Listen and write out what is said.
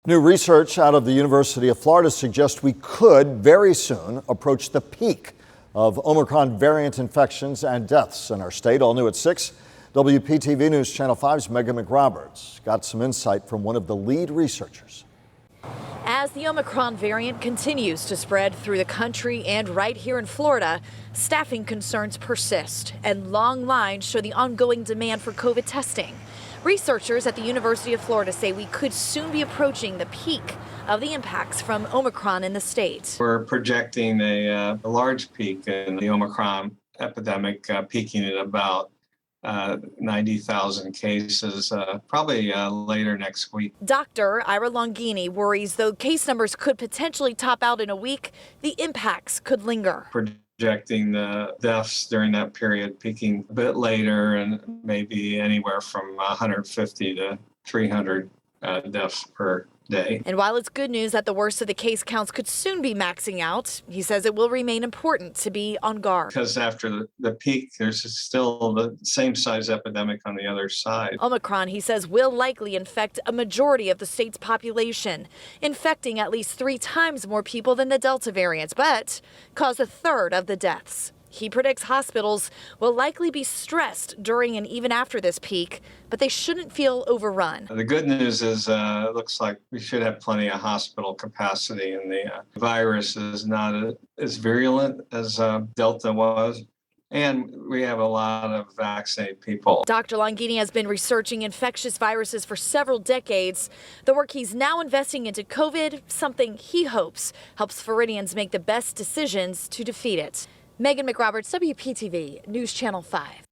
New research out of the University of Florida suggests we could very soon approach the peak of Omicron variant infections and deaths in our state. All new at 6. WPTV News Channel 5's Megan McRoberts got some insight from one of the lead researchers. As the Omicron variant continues to spread through the country and right here in Florida, staffing concerns persist and long lines show the ongoing demand for COVID testing. Researchers at the University of Florida say we could soon be approaching the peak of the impacts from Omicron in the state. We're projecting a large peak in the Omicron epidemic, peaking at about 90,000 cases, probably later next week. Dr. Ira Longini worries though case numbers could potentially top out in a week, the impacts could linger. Projecting the deaths during that period peaking a bit later and maybe anywhere from 150 to 300 deaths per day. And while it's good news that the worst of the case counts could soon be maxing out, he says it will remain important to be on guard. Because after the peak, there's still the same size epidemic on the other side. Omicron, he says, will likely infect a majority of the state's population, infecting at least 3 times more people than the Delta variant, but cause a third of the deaths. He predicts hospitals will likely be stressed during and even after this peak, but they shouldn't feel overrun. The good news is it looks like we should have plenty of hospital capacity, and the virus is not as virulent as Delta was. And we have a lot of vaccinated people. Dr. Longini has been researching infectious viruses for several decades. The work he's now investing into COVID, something he hopes helps Floridians make the best decisions to defeat it. Megan McRoberts, WPTV News Channel 5.